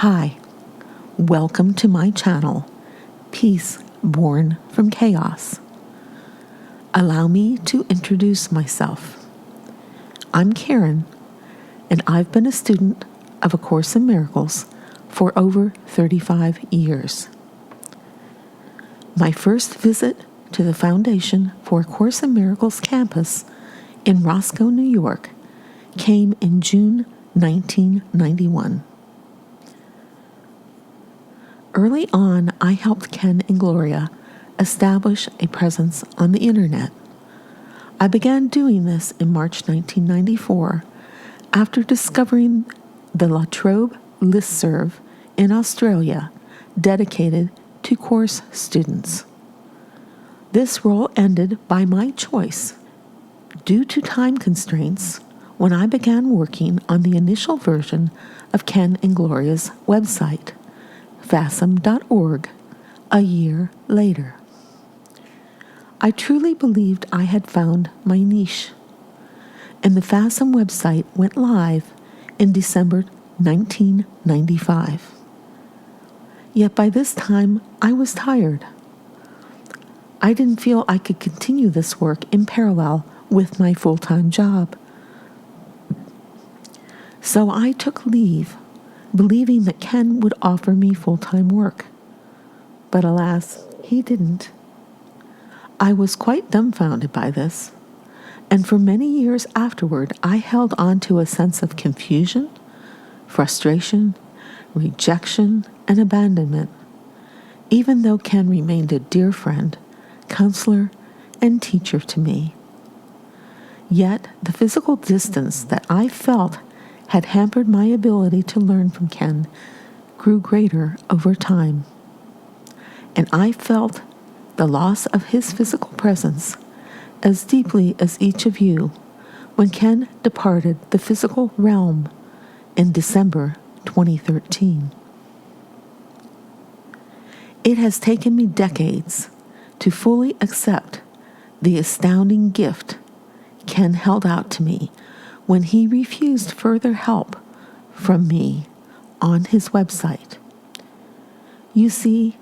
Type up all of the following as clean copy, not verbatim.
Hi, welcome to my channel, Peace Born from Chaos. Allow me to introduce myself. I'm Karen, and I've been a student of A Course in Miracles for over 35 years. My first visit to the Foundation for A Course in Miracles campus in Roscoe, New York, came in June 1991. Early on, I helped Ken and Gloria establish a presence on the internet. I began doing this in March 1994 after discovering the La Trobe listserv in Australia dedicated to course students. This role ended by my choice due to time constraints when I began working on the initial version of Ken and Gloria's website, FndtnACIM.org, a year later. I truly believed I had found my niche, and the FndtnACIM website went live in December 1995. Yet by this time, I was tired. I didn't feel I could continue this work in parallel with my full-time job. So I took leave, believing that Ken would offer me full-time work. But alas, he didn't. I was quite dumbfounded by this, and for many years afterward, I held on to a sense of confusion, frustration, rejection, and abandonment, even though Ken remained a dear friend, counselor, and teacher to me. Yet, the physical distance that I felt had hampered my ability to learn from Ken grew greater over time. And I felt the loss of his physical presence as deeply as each of you when Ken departed the physical realm in December 2013. It has taken me decades to fully accept the astounding gift Ken held out to me when he refused further help from me on his website. You see,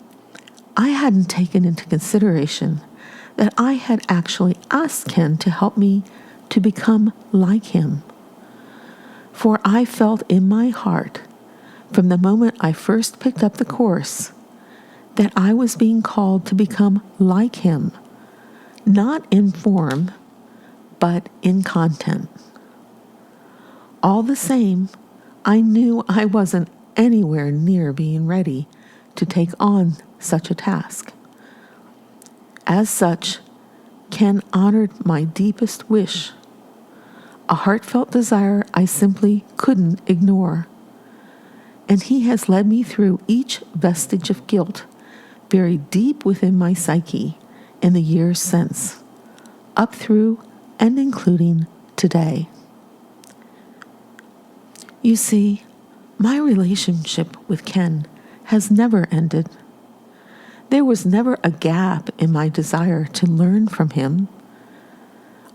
I hadn't taken into consideration that I had actually asked Ken to help me to become like him. For I felt in my heart, from the moment I first picked up the course, that I was being called to become like him, not in form, but in content. All the same, I knew I wasn't anywhere near being ready to take on such a task. As such, Ken honored my deepest wish, a heartfelt desire I simply couldn't ignore. And he has led me through each vestige of guilt buried deep within my psyche in the years since, up through and including today. You see, my relationship with Ken has never ended. There was never a gap in my desire to learn from him.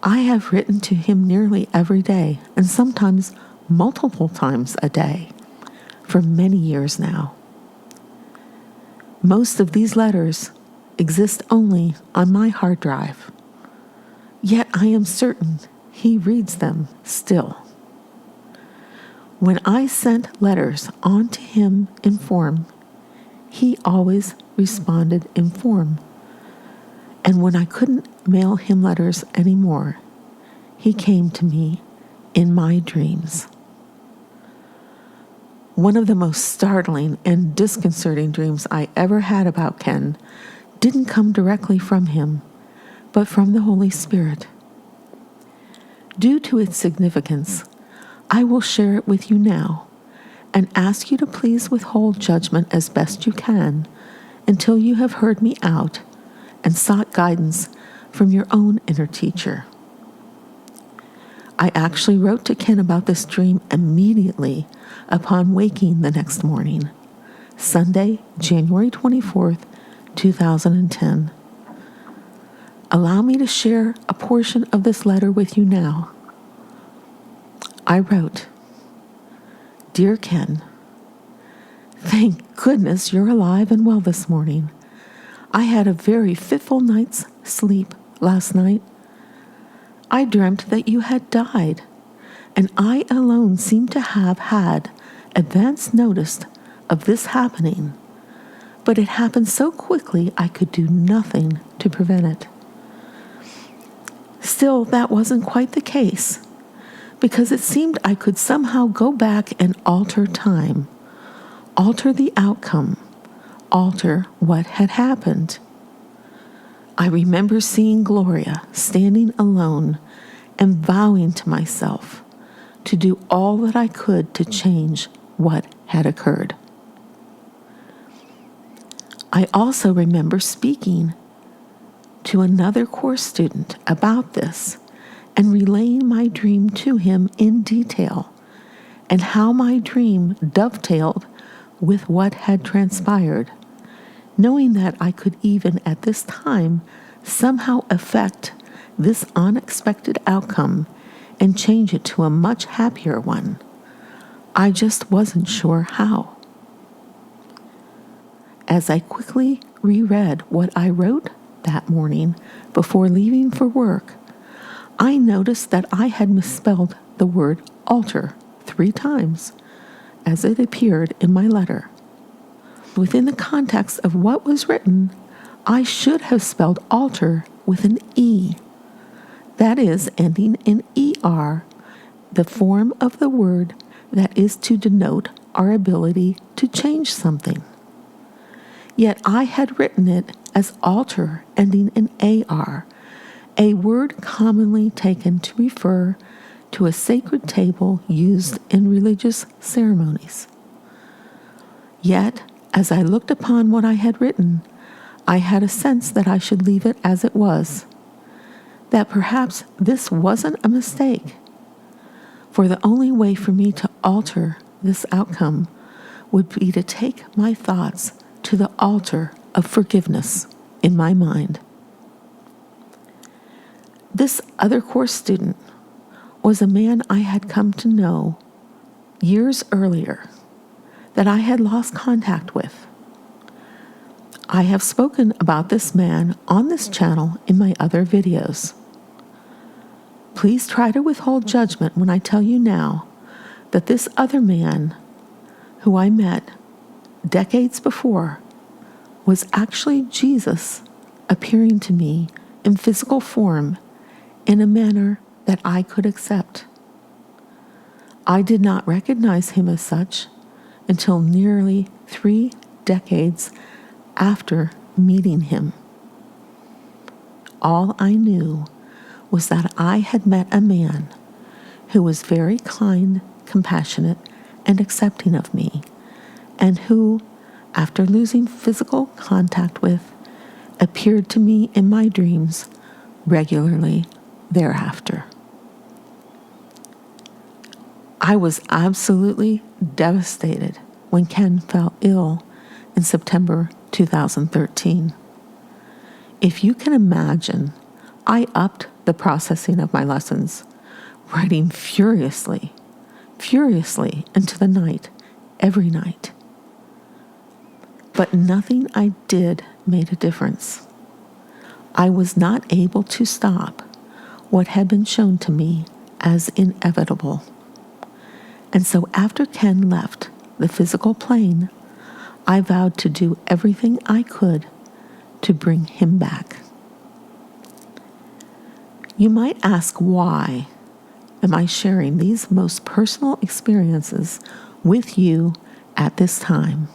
I have written to him nearly every day, and sometimes multiple times a day, for many years now. Most of these letters exist only on my hard drive, yet I am certain he reads them still. When I sent letters on to him in form, he always responded in form. And when I couldn't mail him letters anymore, he came to me in my dreams. One of the most startling and disconcerting dreams I ever had about Ken didn't come directly from him, but from the Holy Spirit. Due to its significance, I will share it with you now and ask you to please withhold judgment as best you can until you have heard me out and sought guidance from your own inner teacher. I actually wrote to Ken about this dream immediately upon waking the next morning, Sunday, January 24th, 2010. Allow me to share a portion of this letter with you now. I wrote, "Dear Ken, Thank goodness you're alive and well this morning. I had a very fitful night's sleep last night. I dreamt that you had died, and I alone seem to have had advance notice of this happening, but it happened so quickly I could do nothing to prevent it. Still, that wasn't quite the case, because it seemed I could somehow go back and alter time, alter the outcome, alter what had happened. I remember seeing Gloria standing alone and vowing to myself to do all that I could to change what had occurred. I also remember speaking to another course student about this and relaying my dream to him in detail and how my dream dovetailed with what had transpired, knowing that I could even at this time somehow affect this unexpected outcome and change it to a much happier one. I just wasn't sure how. As I quickly reread what I wrote that morning before leaving for work, I noticed that I had misspelled the word alter 3 times as it appeared in my letter. Within the context of what was written, I should have spelled alter with an E. That is, ending in ER, the form of the word that is to denote our ability to change something. Yet I had written it as alter, ending in AR, a word commonly taken to refer to a sacred table used in religious ceremonies. Yet, as I looked upon what I had written, I had a sense that I should leave it as it was, that perhaps this wasn't a mistake, for the only way for me to alter this outcome would be to take my thoughts to the altar of forgiveness in my mind. This other course student was a man I had come to know years earlier that I had lost contact with. I have spoken about this man on this channel in my other videos. Please try to withhold judgment when I tell you now that this other man, who I met decades before, was actually Jesus appearing to me in physical form in a manner that I could accept. I did not recognize him as such until nearly 3 decades after meeting him. All I knew was that I had met a man who was very kind, compassionate, and accepting of me, and who, after losing physical contact with, appeared to me in my dreams regularly thereafter. I was absolutely devastated when Ken fell ill in September 2013. If you can imagine, I upped the processing of my lessons, writing furiously into the night, every night. But nothing I did made a difference. I was not able to stop what had been shown to me as inevitable. And so after Ken left the physical plane, I vowed to do everything I could to bring him back. You might ask, why am I sharing these most personal experiences with you at this time?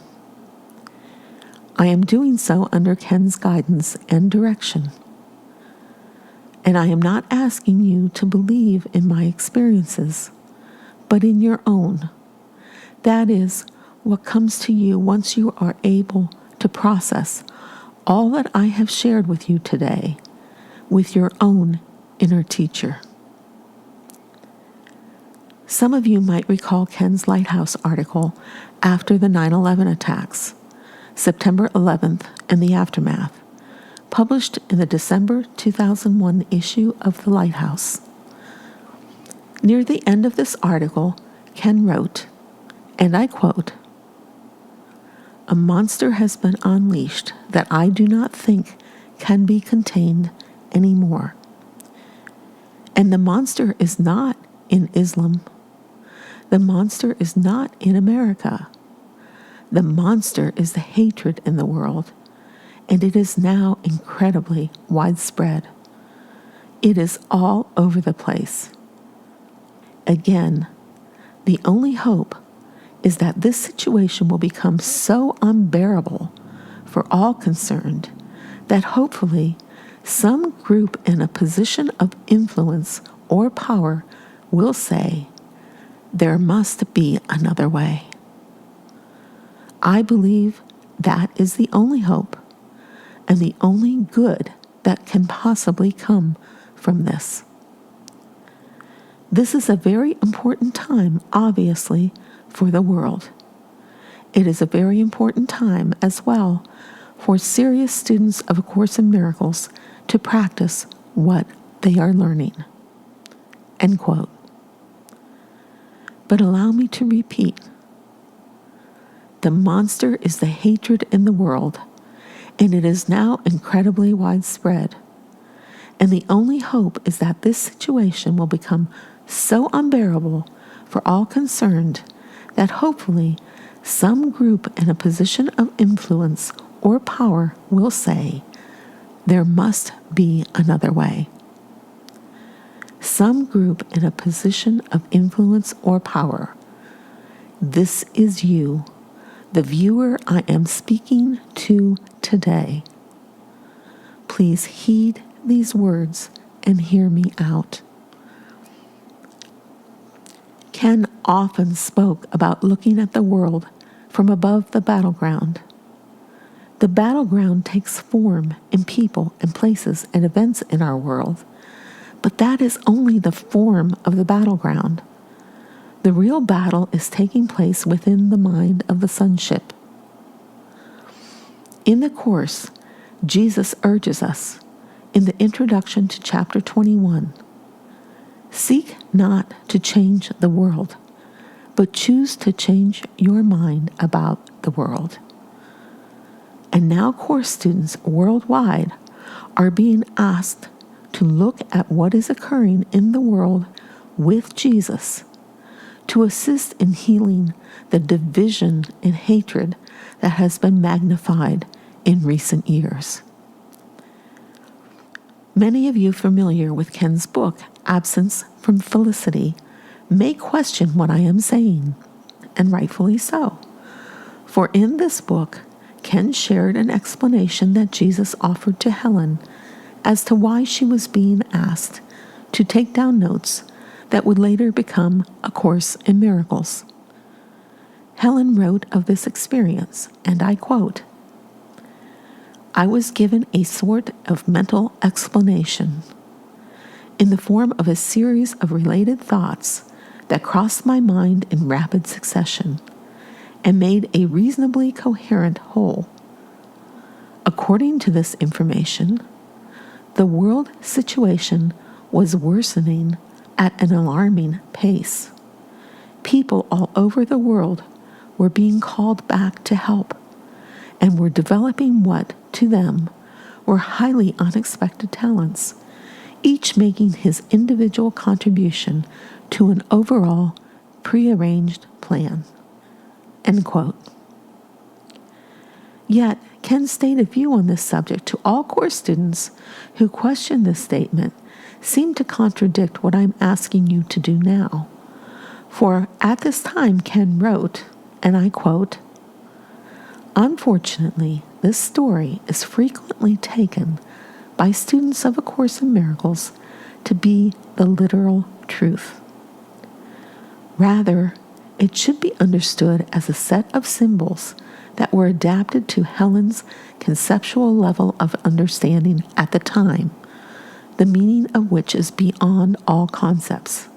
I am doing so under Ken's guidance and direction. And I am not asking you to believe in my experiences, but in your own. That is what comes to you once you are able to process all that I have shared with you today with your own inner teacher. Some of you might recall Ken's Lighthouse article after the 9/11 attacks, September 11th and the aftermath, published in the December 2001 issue of the Lighthouse. Near the end of this article, Ken wrote, and I quote, A monster has been unleashed that I do not think can be contained anymore. And the monster is not in Islam. The monster is not in America. The monster is the hatred in the world, and it is now incredibly widespread. It is all over the place. Again, the only hope is that this situation will become so unbearable for all concerned that hopefully some group in a position of influence or power will say, there must be another way. I believe that is the only hope and the only good that can possibly come from this. This is a very important time, obviously, for the world. It is a very important time as well for serious students of A Course in Miracles to practice what they are learning. End quote. But allow me to repeat. The monster is the hatred in the world, and it is now incredibly widespread. And the only hope is that this situation will become so unbearable for all concerned that hopefully some group in a position of influence or power will say, there must be another way. Some group in a position of influence or power. This is you, the viewer I am speaking to today. Please heed these words and hear me out. Ken often spoke about looking at the world from above the battleground. The battleground takes form in people and places and events in our world, but that is only the form of the battleground. The real battle is taking place within the mind of the sonship. In the Course, Jesus urges us, in the introduction to chapter 21, seek not to change the world, but choose to change your mind about the world. And now Course students worldwide are being asked to look at what is occurring in the world with Jesus, to assist in healing the division and hatred that has been magnified in recent years. Many of you familiar with Ken's book, Absence from Felicity, may question what I am saying, and rightfully so. For in this book, Ken shared an explanation that Jesus offered to Helen as to why she was being asked to take down notes that would later become A Course in Miracles. Helen wrote of this experience, and I quote, I was given a sort of mental explanation in the form of a series of related thoughts that crossed my mind in rapid succession and made a reasonably coherent whole. According to this information, the world situation was worsening at an alarming pace. People all over the world were being called back to help and were developing what, to them, were highly unexpected talents, each making his individual contribution to an overall prearranged plan. End quote. Yet, Ken's stated view on this subject to all Course students who question this statement seem to contradict what I'm asking you to do now. For at this time, Ken wrote, and I quote, unfortunately, this story is frequently taken by students of A Course in Miracles to be the literal truth. Rather, it should be understood as a set of symbols that were adapted to Helen's conceptual level of understanding at the time, the meaning of which is beyond all concepts.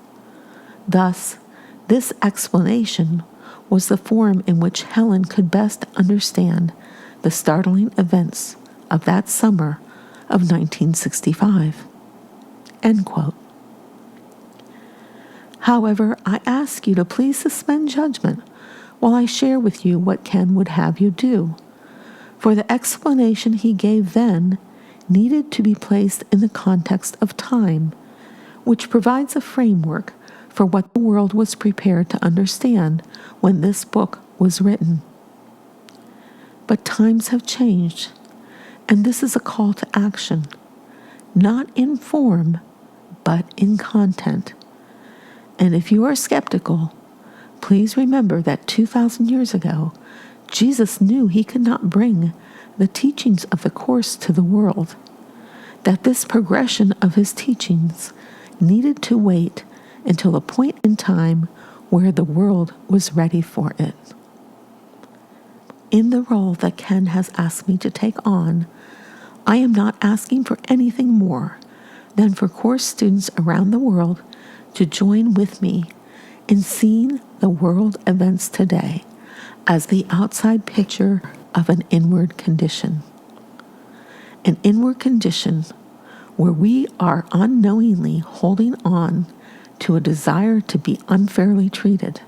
Thus, this explanation was the form in which Helen could best understand the startling events of that summer of 1965. End quote. However, I ask you to please suspend judgment while I share with you what Ken would have you do. For the explanation he gave then needed to be placed in the context of time, which provides a framework for what the world was prepared to understand when this book was written. But times have changed, and this is a call to action, not in form, but in content. And if you are skeptical, please remember that 2,000 years ago, Jesus knew he could not bring the teachings of the Course to the world, that this progression of his teachings needed to wait until a point in time where the world was ready for it. In the role that Ken has asked me to take on, I am not asking for anything more than for Course students around the world to join with me in seeing the world events today as the outside picture of an inward condition. An inward condition where we are unknowingly holding on to a desire to be unfairly treated.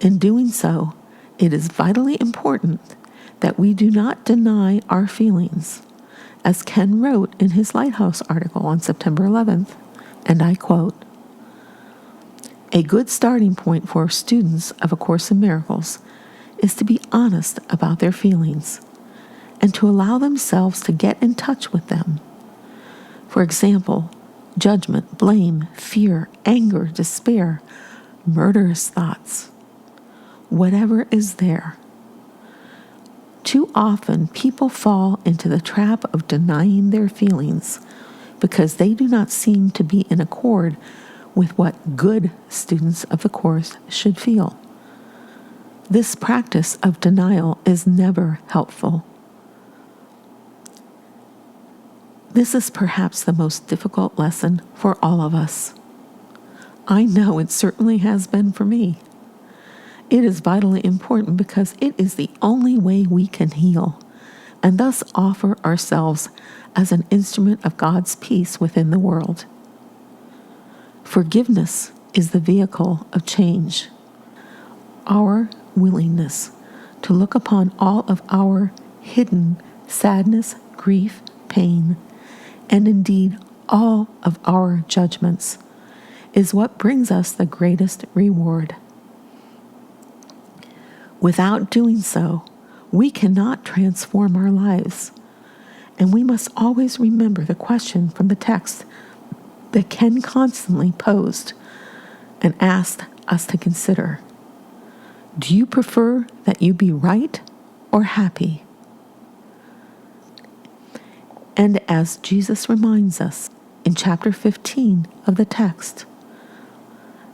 In doing so, it is vitally important that we do not deny our feelings, as Ken wrote in his Lighthouse article on September 11th, and I quote, "A good starting point for students of A Course in Miracles is to be honest about their feelings and to allow themselves to get in touch with them. For example, judgment, blame, fear, anger, despair, murderous thoughts, whatever is there. Too often, people fall into the trap of denying their feelings because they do not seem to be in accord with what good students of the Course should feel. This practice of denial is never helpful. This is perhaps the most difficult lesson for all of us. I know it certainly has been for me. It is vitally important because it is the only way we can heal and thus offer ourselves as an instrument of God's peace within the world. Forgiveness is the vehicle of change. Our willingness to look upon all of our hidden sadness, grief, pain, and indeed all of our judgments is what brings us the greatest reward. Without doing so, we cannot transform our lives, and we must always remember the question from the text that Ken constantly posed and asked us to consider. Do you prefer that you be right or happy? And as Jesus reminds us in chapter 15 of the text,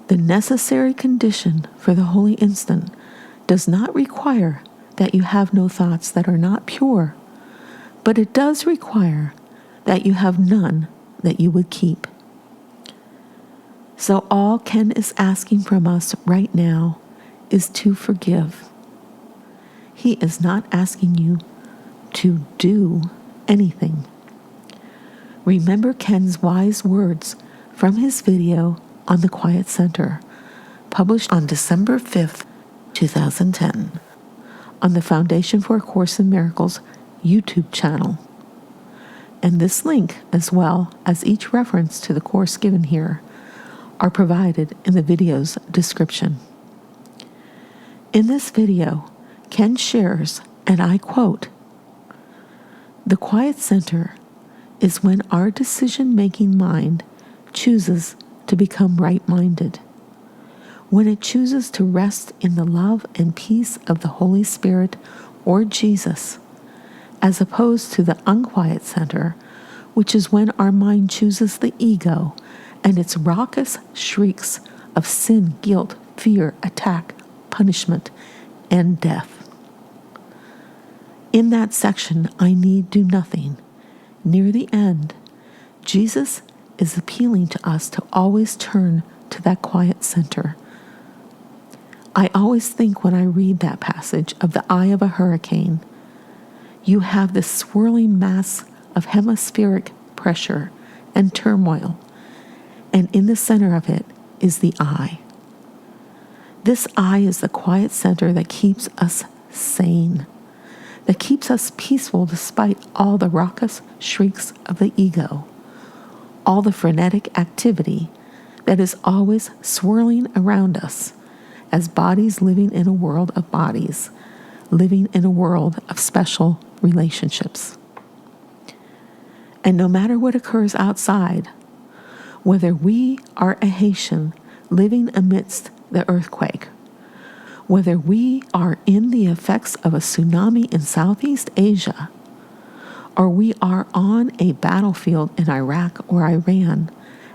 the necessary condition for the holy instant does not require that you have no thoughts that are not pure, but it does require that you have none that you would keep. So all Ken is asking from us right now is to forgive. He is not asking you to do anything. Remember Ken's wise words from his video on the Quiet Center, published on December 5th, 2010, on the Foundation for A Course in Miracles YouTube channel. And this link, as well as each reference to the course given here, are provided in the video's description. In this video, Ken shares, and I quote, "The Quiet Center is when our decision-making mind chooses to become right-minded, when it chooses to rest in the love and peace of the Holy Spirit or Jesus, as opposed to the unquiet center, which is when our mind chooses the ego and its raucous shrieks of sin, guilt, fear, attack, punishment, and death." In that section, I Need Do Nothing, near the end, Jesus is appealing to us to always turn to that quiet center. I always think when I read that passage of the eye of a hurricane, you have this swirling mass of hemispheric pressure and turmoil, and in the center of it is the eye. This I is the quiet center that keeps us sane, that keeps us peaceful despite all the raucous shrieks of the ego, all the frenetic activity that is always swirling around us as bodies living in a world of bodies, living in a world of special relationships. And no matter what occurs outside, whether we are a Haitian living amidst the earthquake, whether we are in the effects of a tsunami in Southeast Asia, or we are on a battlefield in Iraq or Iran,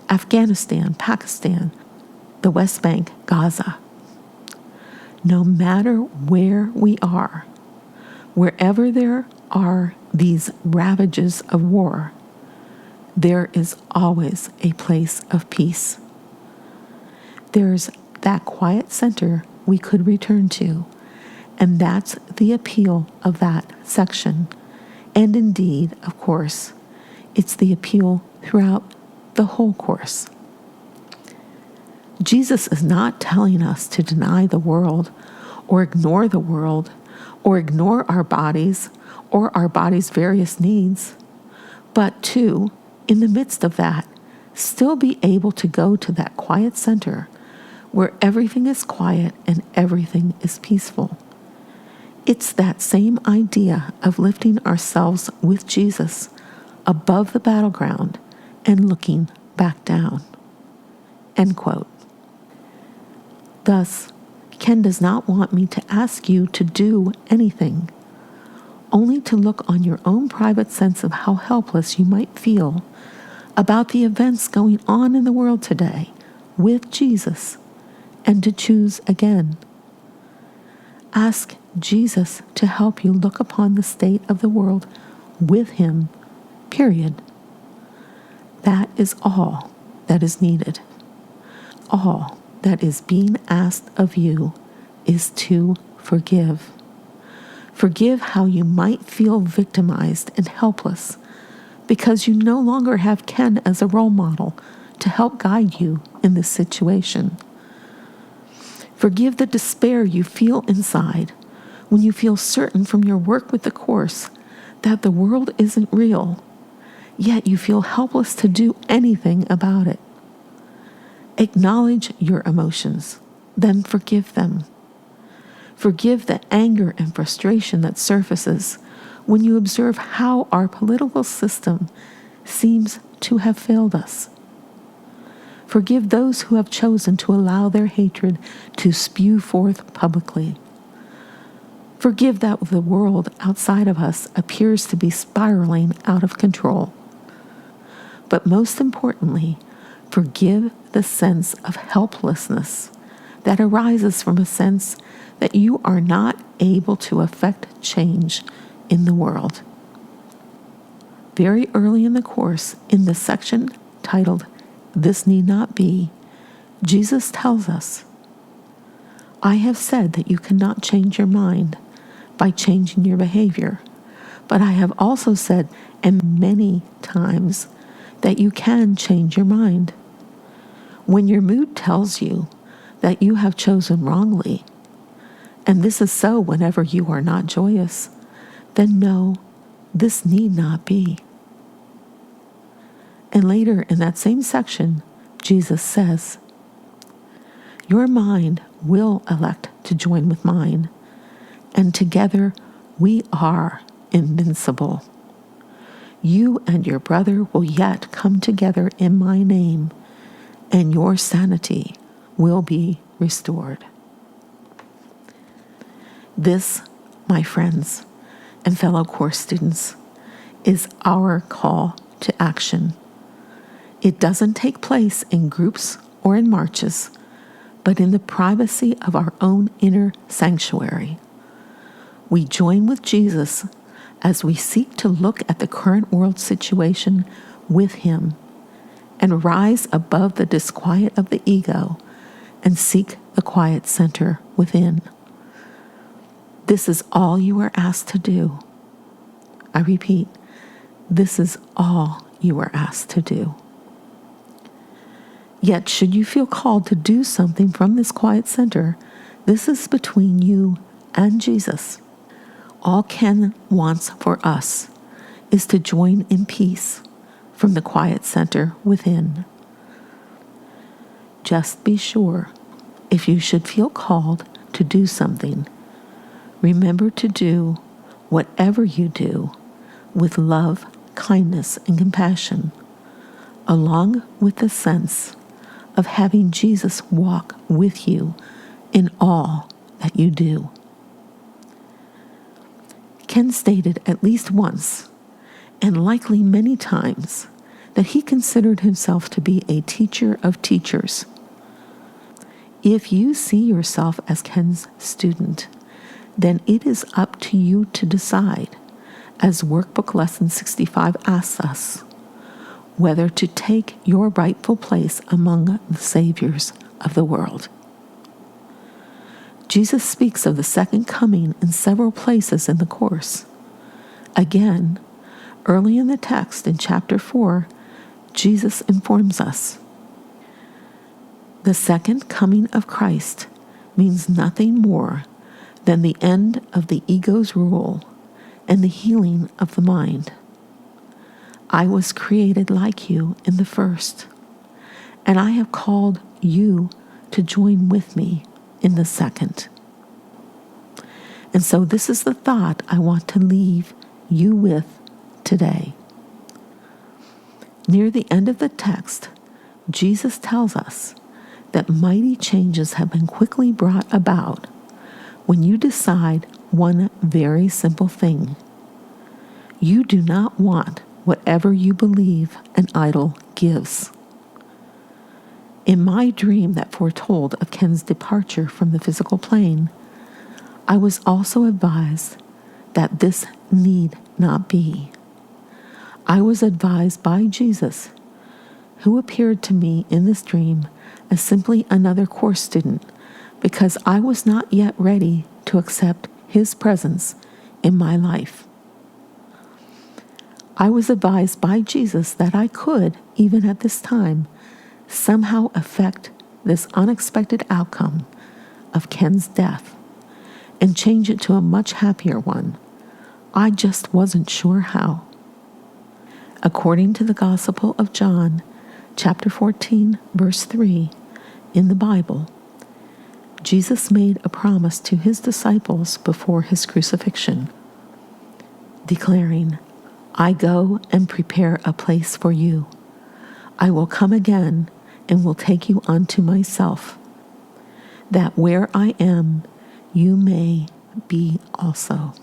Afghanistan, Pakistan, the West Bank, Gaza, no matter where we are, wherever there are these ravages of war, there is always a place of peace. There's that quiet center we could return to, and that's the appeal of that section. And indeed, of course, it's the appeal throughout the whole course. Jesus is not telling us to deny the world or ignore the world or ignore our bodies or our body's various needs, but to, in the midst of that, still be able to go to that quiet center where everything is quiet and everything is peaceful. It's that same idea of lifting ourselves with Jesus above the battleground and looking back down. End quote. Thus, Ken does not want me to ask you to do anything, only to look on your own private sense of how helpless you might feel about the events going on in the world today with Jesus, and to choose again. Ask Jesus to help you look upon the state of the world with him, period. That is all that is needed. All that is being asked of you is to forgive. Forgive how you might feel victimized and helpless because you no longer have Ken as a role model to help guide you in this situation. Forgive the despair you feel inside when you feel certain from your work with the Course that the world isn't real, yet you feel helpless to do anything about it. Acknowledge your emotions, then forgive them. Forgive the anger and frustration that surfaces when you observe how our political system seems to have failed us. Forgive those who have chosen to allow their hatred to spew forth publicly. Forgive that the world outside of us appears to be spiraling out of control. But most importantly, forgive the sense of helplessness that arises from a sense that you are not able to affect change in the world. Very early in the Course, in the section titled "This Need Not Be," Jesus tells us, "I have said that you cannot change your mind by changing your behavior, but I have also said, and many times, that you can change your mind. When your mood tells you that you have chosen wrongly, and this is so whenever you are not joyous, then know this need not be." And later in that same section, Jesus says, "Your mind will elect to join with mine, and together we are invincible. You and your brother will yet come together in my name, and your sanity will be restored." This, my friends and fellow Course students, is our call to action. It doesn't take place in groups or in marches, but in the privacy of our own inner sanctuary. We join with Jesus as we seek to look at the current world situation with him and rise above the disquiet of the ego and seek the quiet center within. This is all you are asked to do. I repeat, this is all you are asked to do. Yet, should you feel called to do something from this quiet center This is between you and Jesus. All Ken wants for us is to join in peace from the quiet center within. Just be sure, if you should feel called to do something, remember to do whatever you do with love, kindness, and compassion, along with the sense of having Jesus walk with you in all that you do. Ken stated at least once, and likely many times, that he considered himself to be a teacher of teachers. If you see yourself as Ken's student, then it is up to you to decide, as Workbook Lesson 65 asks us, whether to take your rightful place among the saviors of the world. Jesus speaks of the second coming in several places in the course. Again, early in the text in chapter 4, Jesus informs us, the second coming of Christ means nothing more than the end of the ego's rule and the healing of the mind. I was created like you in the first, and I have called you to join with me in the second. And so this is the thought I want to leave you with today. Near the end of the text, Jesus tells us that mighty changes have been quickly brought about when you decide one very simple thing. You do not want whatever you believe an idol gives. In my dream that foretold of Ken's departure from the physical plane, I was also advised that this need not be. I was advised by Jesus, who appeared to me in this dream as simply another course student, because I was not yet ready to accept his presence in my life. I was advised by Jesus that I could, even at this time, somehow affect this unexpected outcome of Ken's death and change it to a much happier one. I just wasn't sure how. According to the Gospel of John, chapter 14, verse 3, in the Bible, Jesus made a promise to his disciples before his crucifixion, declaring, I go and prepare a place for you. I will come again and will take you unto myself, that where I am, you may be also.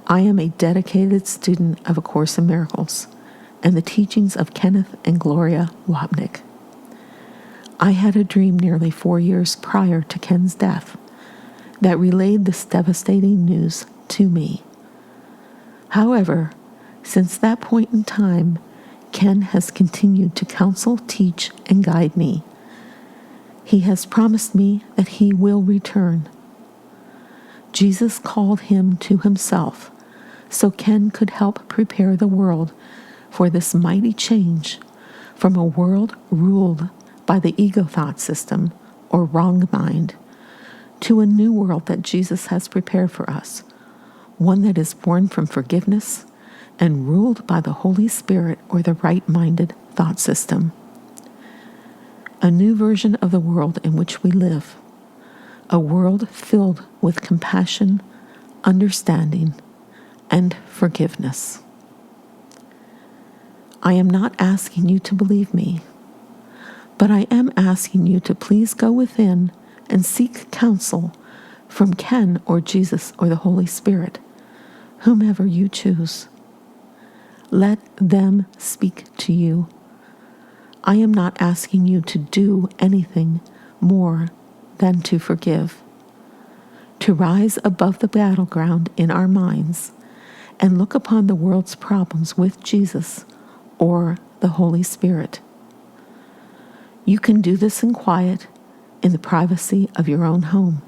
I am a dedicated student of A Course in Miracles and the teachings of Kenneth and Gloria Wapnick. I had a dream nearly 4 years prior to Ken's death that relayed this devastating news to me. However, since that point in time, Ken has continued to counsel, teach, and guide me. He has promised me that he will return. Jesus called him to himself so Ken could help prepare the world for this mighty change from a world ruled by the ego thought system, or wrong mind, to a new world that Jesus has prepared for us, one that is born from forgiveness and ruled by the Holy Spirit, or the right-minded thought system. A new version of the world in which we live, a world filled with compassion, understanding, and forgiveness. I am not asking you to believe me, but I am asking you to please go within and seek counsel from Ken or Jesus or the Holy Spirit, whomever you choose. Let them speak to you. I am not asking you to do anything more than to forgive, to rise above the battleground in our minds and look upon the world's problems with Jesus or the Holy Spirit. You can do this in quiet, in the privacy of your own home.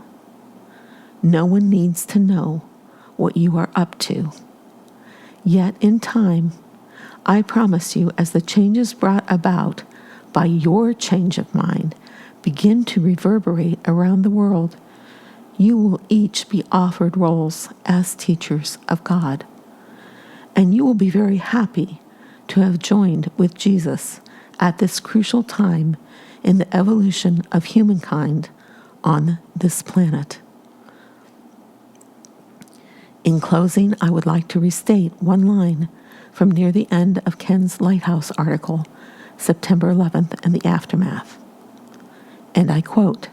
No one needs to know what you are up to. Yet in time, I promise you, as the changes brought about by your change of mind begin to reverberate around the world, you will each be offered roles as teachers of God. And you will be very happy to have joined with Jesus at this crucial time in the evolution of humankind on this planet. In closing, I would like to restate one line from near the end of Ken's Lighthouse article, September 11th and the Aftermath. And I quote,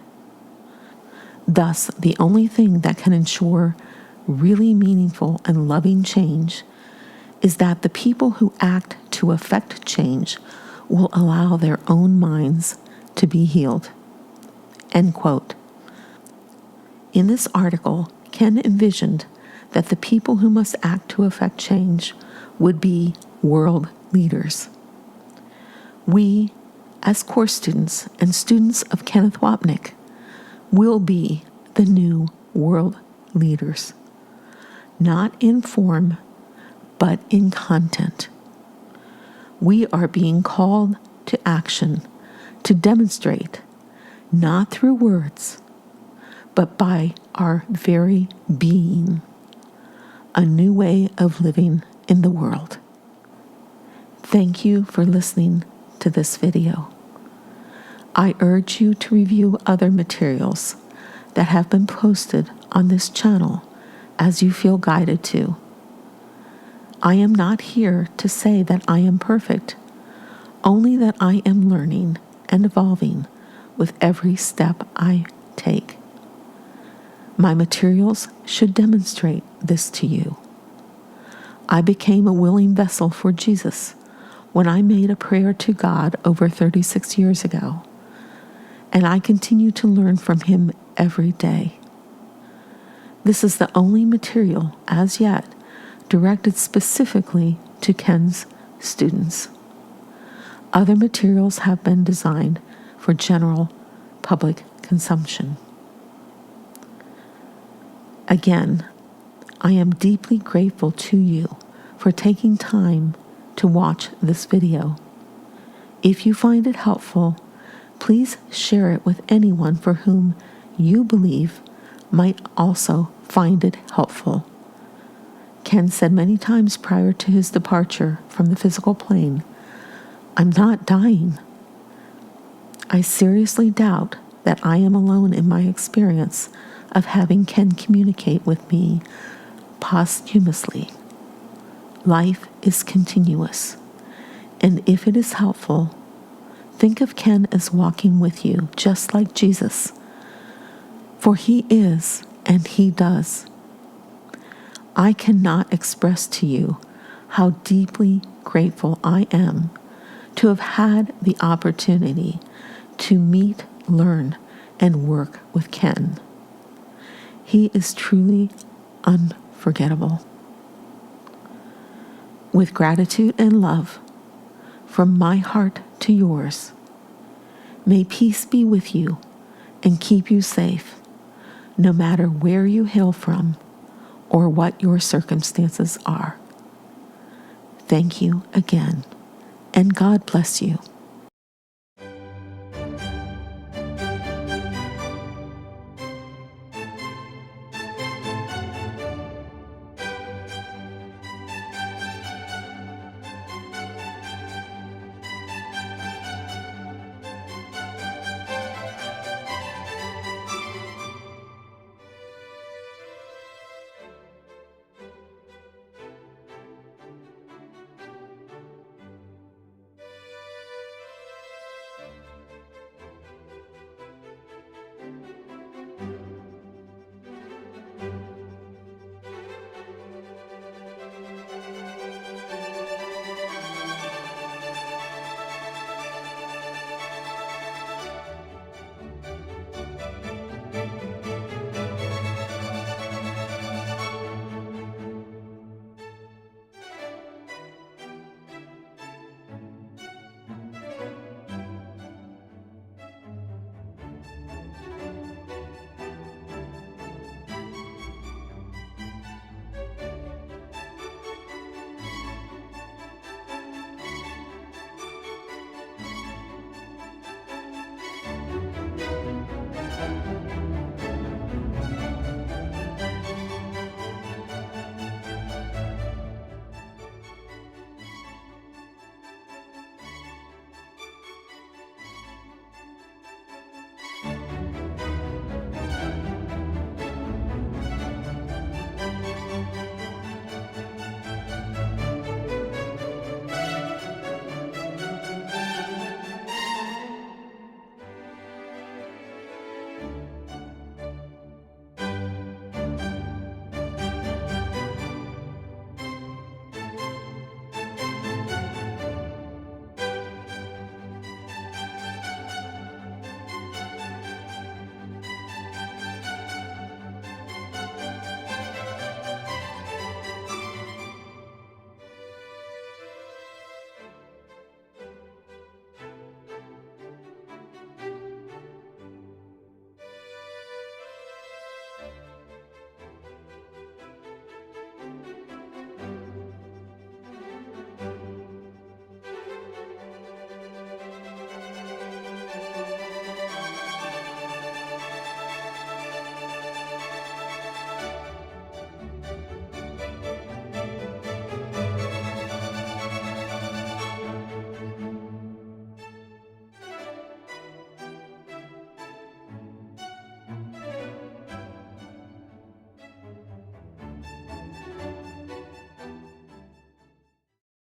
"Thus, the only thing that can ensure really meaningful and loving change is that the people who act to effect change will allow their own minds to be healed." End quote. In this article, Ken envisioned that the people who must act to effect change would be world leaders. We, as course students and students of Kenneth Wapnick, will be the new world leaders, not in form, but in content. We are being called to action to demonstrate, not through words, but by our very being, a new way of living in the world. Thank you for listening to this video. I urge you to review other materials that have been posted on this channel as you feel guided to. I am not here to say that I am perfect, only that I am learning and evolving with every step I take. My materials should demonstrate this to you. I became a willing vessel for Jesus when I made a prayer to God over 36 years ago, and I continue to learn from Him every day. This is the only material, as yet, directed specifically to Ken's students. Other materials have been designed for general public consumption. Again, I am deeply grateful to you for taking time to watch this video. If you find it helpful, please share it with anyone for whom you believe might also find it helpful. Ken said many times prior to his departure from the physical plane, "I'm not dying." I seriously doubt that I am alone in my experience of having Ken communicate with me posthumously. Life is continuous, and if it is helpful, think of Ken as walking with you just like Jesus, for He is and He does. I cannot express to you how deeply grateful I am to have had the opportunity to meet, learn, and work with Ken. He is truly unforgettable. With gratitude and love, from my heart to yours, may peace be with you and keep you safe, no matter where you hail from or what your circumstances are. Thank you again, and God bless you.